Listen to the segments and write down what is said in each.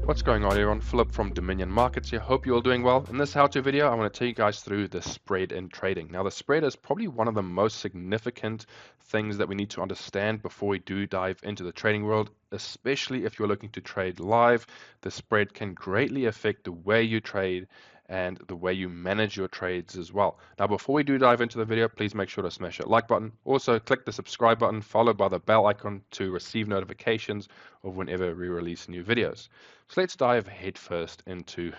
What's going on everyone? Philip from Dominion Markets here. Hope you're all doing well. In this how-to video, I want to take you guys through the spread in trading. Now the spread is probably one of the most significant things that we need to understand before we do dive into the trading world, especially if you're looking to trade live. The spread can greatly affect the way you trade and the way you manage your trades as well. Now before we do dive into the video, please make sure to smash that like button. Also click the subscribe button followed by the bell icon to receive notifications of whenever we release new videos. So let's dive headfirst into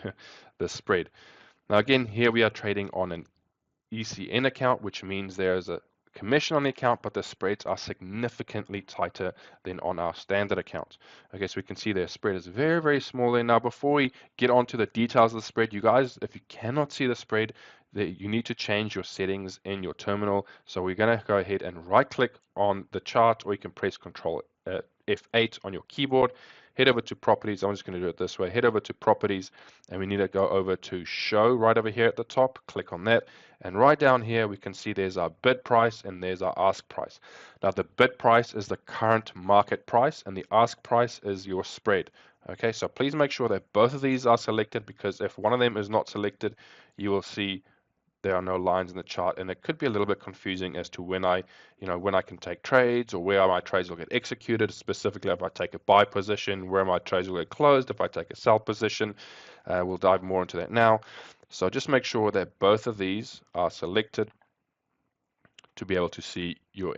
the spread. Now again, here we are trading on an ECN account, which means there's a commission on the account, but the spreads are significantly tighter than on our standard account. Okay, so we can see their spread is very, very small there. Now, before we get on to the details of the spread, you guys, if you cannot see the spread, you need to change your settings in your terminal. So we're going to go ahead and right click on the chart, or you can press Control F8 on your keyboard. Head over to properties. I'm just going to do it this way. Head over to properties, and we need to go over to show right over here at the top. Click on that. And right down here, we can see there's our bid price and there's our ask price. Now, the bid price is the current market price and the ask price is your spread. Okay, so please make sure that both of these are selected, because if one of them is not selected, you will see there are no lines in the chart, and it could be a little bit confusing as to when I can take trades, or where my trades will get executed. Specifically, if I take a buy position, where my trades will get closed. If I take a sell position, we'll dive more into that now. So just make sure that both of these are selected to be able to see your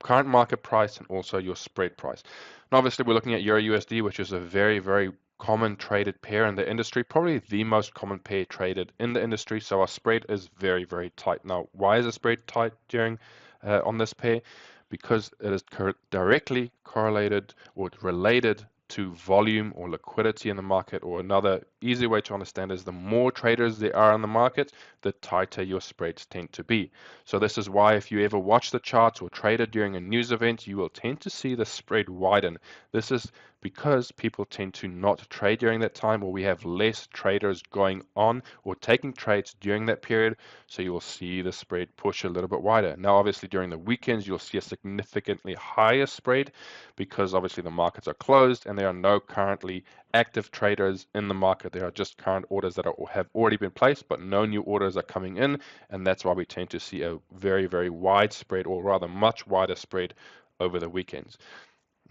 current market price and also your spread price. Now, obviously, we're looking at Euro USD, which is a very, very common traded pair in the industry, probably the most common pair traded in the industry. So our spread is very, very tight. Now, why is the spread tight during on this pair? Because it is directly correlated or related to volume or liquidity in the market. Or another easy way to understand is the more traders there are in the market, the tighter your spreads tend to be. So this is why if you ever watch the charts or traded during a news event, you will tend to see the spread widen. This is because people tend to not trade during that time, or we have less traders going on or taking trades during that period. So you will see the spread push a little bit wider. Now, obviously, during the weekends, you'll see a significantly higher spread because obviously the markets are closed and there are no currently active traders in the market. There are just current orders that have already been placed, but no new orders are coming in. And that's why we tend to see a very, very wide spread, or rather much wider spread over the weekends.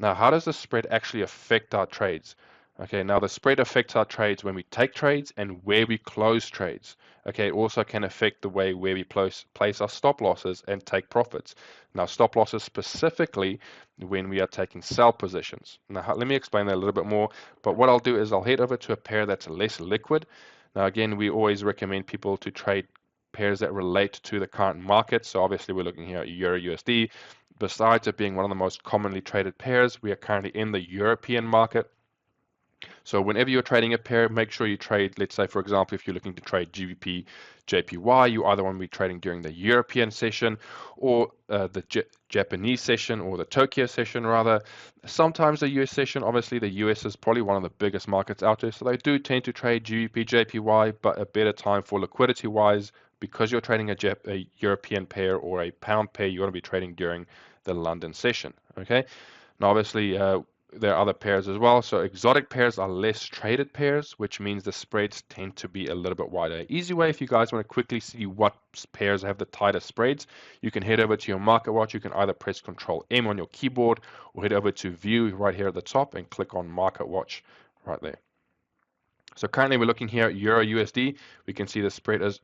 Now, how does the spread actually affect our trades? Okay, now the spread affects our trades when we take trades and where we close trades. Okay, it also can affect the way where we place our stop losses and take profits. Now, stop losses specifically when we are taking sell positions. Now, let me explain that a little bit more. But what I'll do is I'll head over to a pair that's less liquid. Now, again, we always recommend people to trade pairs that relate to the current market. So obviously we're looking here at Euro USD. Besides it being one of the most commonly traded pairs, we are currently in the European market. So whenever you're trading a pair, make sure you trade, let's say, for example, if you're looking to trade GBP, JPY, you either want to be trading during the European session or the Japanese session, or the Tokyo session rather. Sometimes the US session. Obviously the US is probably one of the biggest markets out there, so they do tend to trade GBP, JPY, but a better time for liquidity wise, because you're trading a European pair or a pound pair, you want to be trading during the London session. Okay. Now, obviously, there are other pairs as well. So exotic pairs are less traded pairs, which means the spreads tend to be a little bit wider. Easy way, if you guys want to quickly see what pairs have the tighter spreads, you can head over to your market watch. You can either press Control M on your keyboard or head over to View right here at the top and click on Market Watch right there. So currently we're looking here at Euro USD. We can see the spread is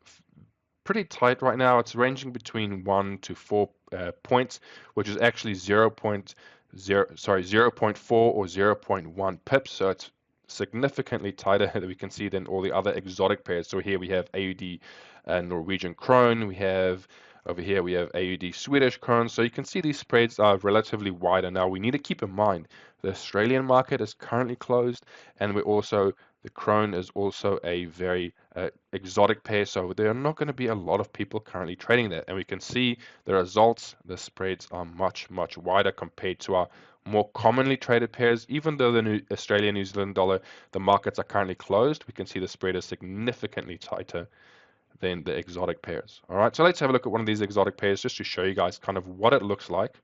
pretty tight right now. It's ranging between 1 to 4 points, which is actually 0.4 or 0.1 pips. So it's significantly tighter that we can see than all the other exotic pairs. So here we have AUD Norwegian krone. We have over here we have AUD Swedish krone. So you can see these spreads are relatively wider. Now we need to keep in mind the Australian market is currently closed, and the krone is also a very exotic pair, so there are not going to be a lot of people currently trading that. And we can see the results, the spreads are much, much wider compared to our more commonly traded pairs. Even though the Australian New Zealand dollar, the markets are currently closed, we can see the spread is significantly tighter than the exotic pairs. All right, so let's have a look at one of these exotic pairs just to show you guys kind of what it looks like.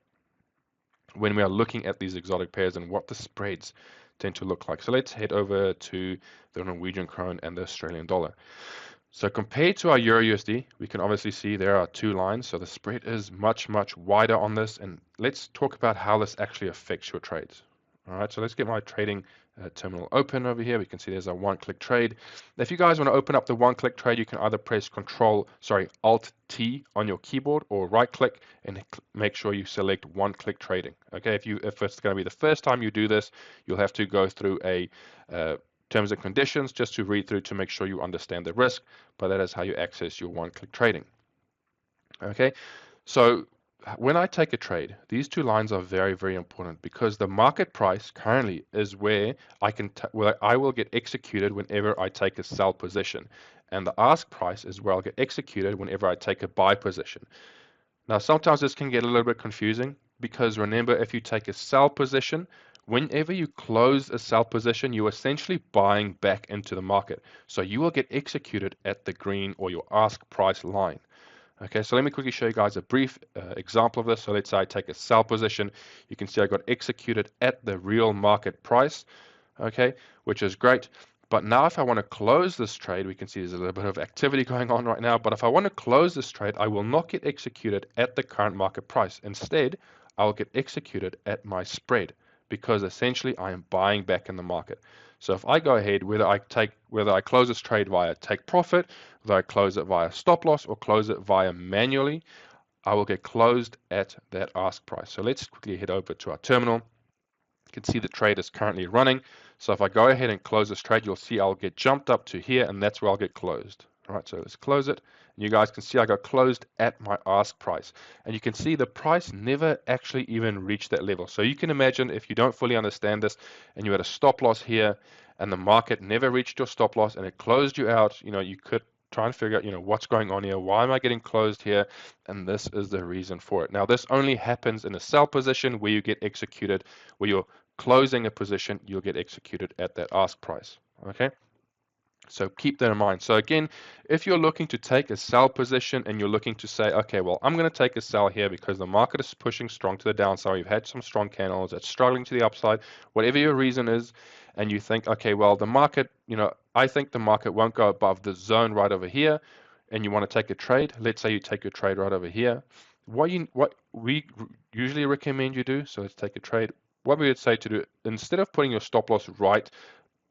when we are looking at these exotic pairs and what the spreads tend to look like. So let's head over to the Norwegian krone and the Australian dollar. So compared to our Euro USD, we can obviously see there are two lines. So the spread is much, much wider on this. And let's talk about how this actually affects your trades. All right, so let's get my trading terminal open over here. We can see there's a one-click trade. If you guys want to open up the one-click trade, you can either press Alt-T on your keyboard or right-click and make sure you select one-click trading. Okay, if it's going to be the first time you do this, you'll have to go through a terms and conditions just to read through to make sure you understand the risk, but that is how you access your one-click trading. Okay, so when I take a trade, these two lines are very, very important because the market price currently is where I will get executed whenever I take a sell position, and the ask price is where I'll get executed whenever I take a buy position. Now, sometimes this can get a little bit confusing because remember, if you take a sell position, whenever you close a sell position, you're essentially buying back into the market. So you will get executed at the green or your ask price line. Okay, so let me quickly show you guys a brief example of this. So let's say I take a sell position. You can see I got executed at the real market price, okay, which is great. But now if I want to close this trade, we can see there's a little bit of activity going on right now. But if I want to close this trade, I will not get executed at the current market price. Instead, I'll get executed at my spread because essentially I am buying back in the market. So if I go ahead, whether I close this trade via take profit, whether I close it via stop loss or close it via manually, I will get closed at that ask price. So let's quickly head over to our terminal. You can see the trade is currently running. So if I go ahead and close this trade, you'll see I'll get jumped up to here, and that's where I'll get closed. All right, so let's close it. And you guys can see I got closed at my ask price. And you can see the price never actually even reached that level. So you can imagine if you don't fully understand this and you had a stop loss here and the market never reached your stop loss and it closed you out, you could try and figure out, what's going on here? Why am I getting closed here? And this is the reason for it. Now, this only happens in a sell position where you get executed, where you're closing a position, you'll get executed at that ask price. Okay? So keep that in mind. So again, if you're looking to take a sell position and you're looking to say, okay, well, I'm going to take a sell here because the market is pushing strong to the downside. You've had some strong candles, it's struggling to the upside, whatever your reason is, and you think, okay, well, the market, I think the market won't go above the zone right over here, and you want to take a trade. Let's say you take a trade right over here. What we usually recommend you do, so let's take a trade. What we would say to do, instead of putting your stop loss right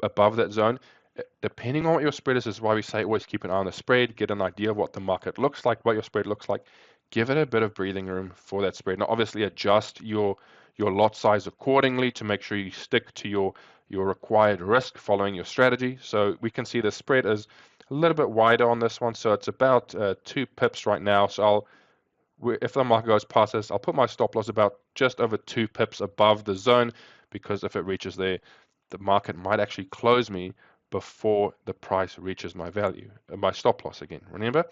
above that zone, depending on what your spread is why we say always keep an eye on the spread, get an idea of what the market looks like, what your spread looks like, give it a bit of breathing room for that spread. Now, obviously, adjust your lot size accordingly to make sure you stick to your required risk following your strategy. So we can see the spread is a little bit wider on this one, so it's about 2 pips right now. So if the market goes past this, I'll put my stop loss about just over 2 pips above the zone, because if it reaches there, the market might actually close me before the price reaches my value, my stop loss again, remember?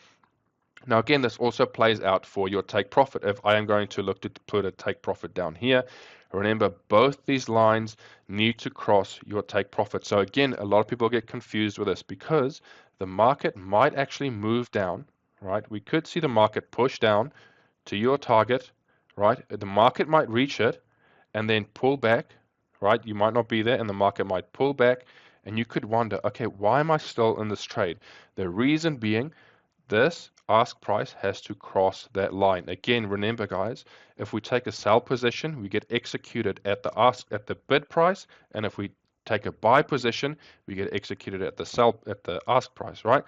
Now again, this also plays out for your take profit. If I am going to look to put a take profit down here, remember both these lines need to cross your take profit. So again, a lot of people get confused with this because the market might actually move down, right? We could see the market push down to your target, right? The market might reach it and then pull back, right? You might not be there and the market might pull back. And you could wonder, okay, why am I still in this trade? The reason being, this ask price has to cross that line. Again, remember guys, if we take a sell position, we get executed at the bid price, and if we take a buy position, we get executed at the ask price, right?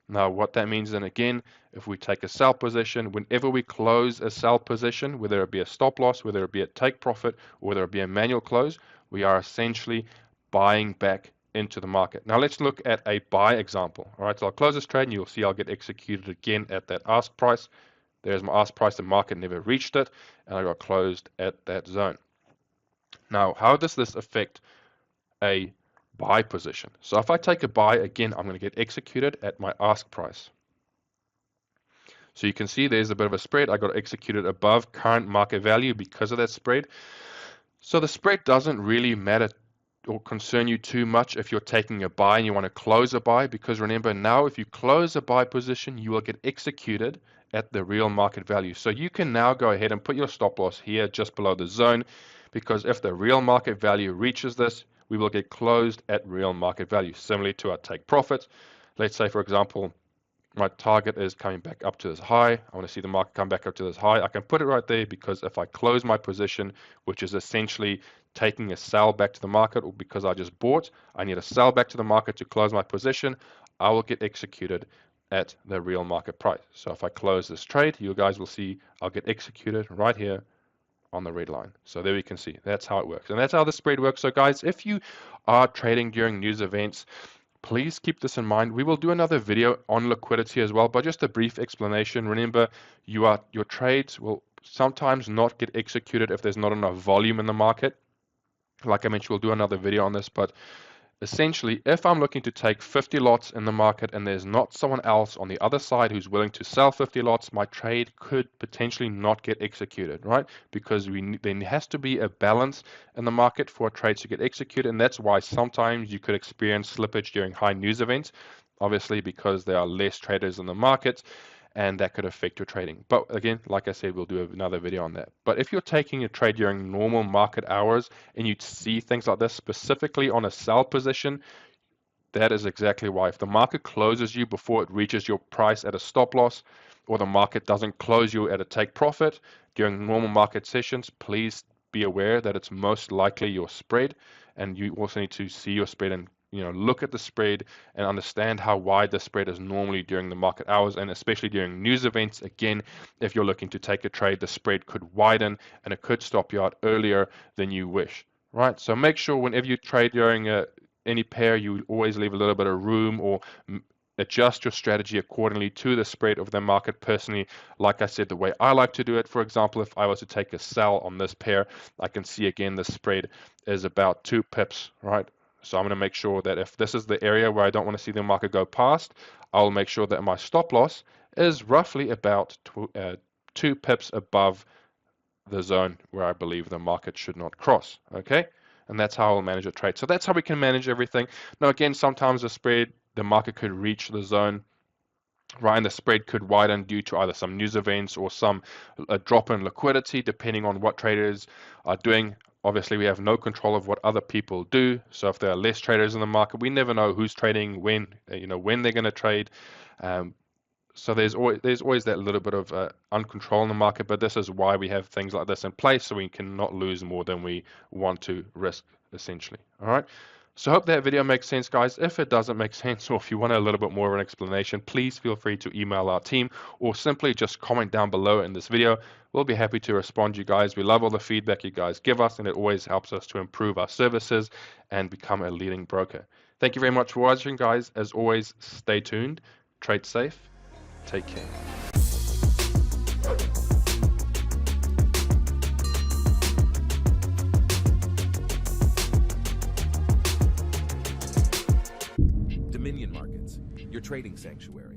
Now, what that means then again, if we take a sell position, whenever we close a sell position, whether it be a stop loss, whether it be a take profit, or whether it be a manual close, we are essentially buying back into the market. Now let's look at a buy example. All right, so I'll close this trade and you'll see I'll get executed again at that ask price. There's my ask price. The market never reached it and I got closed at that zone. Now, how does this affect a buy position? So if I take a buy, again, I'm going to get executed at my ask price. So you can see there's a bit of a spread. I got executed above current market value because of that spread. So the spread doesn't really matter or concern you too much if you're taking a buy and you want to close a buy, because remember now if you close a buy position, you will get executed at the real market value. So you can now go ahead and put your stop loss here just below the zone. because if the real market value reaches this, we will get closed at real market value, similarly to our take profit. Let's say, for example, my target is coming back up to this high. I want to see the market come back up to this high. I can put it right there because if I close my position, which is essentially taking a sell back to the market, or because I just bought, I need a sell back to the market to close my position, I will get executed at the real market price. So if I close this trade, you guys will see I'll get executed right here on the red line. So there we can see that's how it works. And that's how the spread works. So guys, if you are trading during news events, please keep this in mind. We will do another video on liquidity as well, but just a brief explanation. Remember, your trades will sometimes not get executed if there's not enough volume in the market. Like I mentioned, we'll do another video on this, but essentially, if I'm looking to take 50 lots in the market and there's not someone else on the other side who's willing to sell 50 lots, my trade could potentially not get executed, right? Because there has to be a balance in the market for a trade to get executed, and that's why sometimes you could experience slippage during high news events, obviously because there are less traders in the market, and that could affect your trading. But again, like I said, we'll do another video on that. But if you're taking a trade during normal market hours and you see things like this, specifically on a sell position, that is exactly why. If the market closes you before it reaches your price at a stop loss, or the market doesn't close you at a take profit during normal market sessions, please be aware that it's most likely your spread, and you also need to see your spread and look at the spread and understand how wide the spread is normally during the market hours, and especially during news events. Again, if you're looking to take a trade, the spread could widen and it could stop you out earlier than you wish, right? So make sure whenever you trade during any pair, you always leave a little bit of room or adjust your strategy accordingly to the spread of the market. Personally, like I said, the way I like to do it, for example, if I was to take a sell on this pair, I can see again the spread is about 2 pips, right? So I'm going to make sure that if this is the area where I don't want to see the market go past, I'll make sure that my stop loss is roughly about 2 pips above the zone where I believe the market should not cross. Okay, and that's how I'll manage a trade. So that's how we can manage everything. Now again, sometimes the market could reach the zone, right, and the spread could widen due to either some news events or a drop in liquidity, depending on what traders are doing. Obviously, we have no control of what other people do. So if there are less traders in the market, we never know who's trading, when they're going to trade. So there's always that little bit of uncontrol in the market. But this is why we have things like this in place, so we cannot lose more than we want to risk, essentially. All right. So I hope that video makes sense, guys. If it doesn't make sense, or if you want a little bit more of an explanation, please feel free to email our team or simply just comment down below in this video. We'll be happy to respond to you guys. We love all the feedback you guys give us, and it always helps us to improve our services and become a leading broker. Thank you very much for watching, guys. As always, stay tuned, trade safe, take care. Dominion Markets, your trading sanctuary.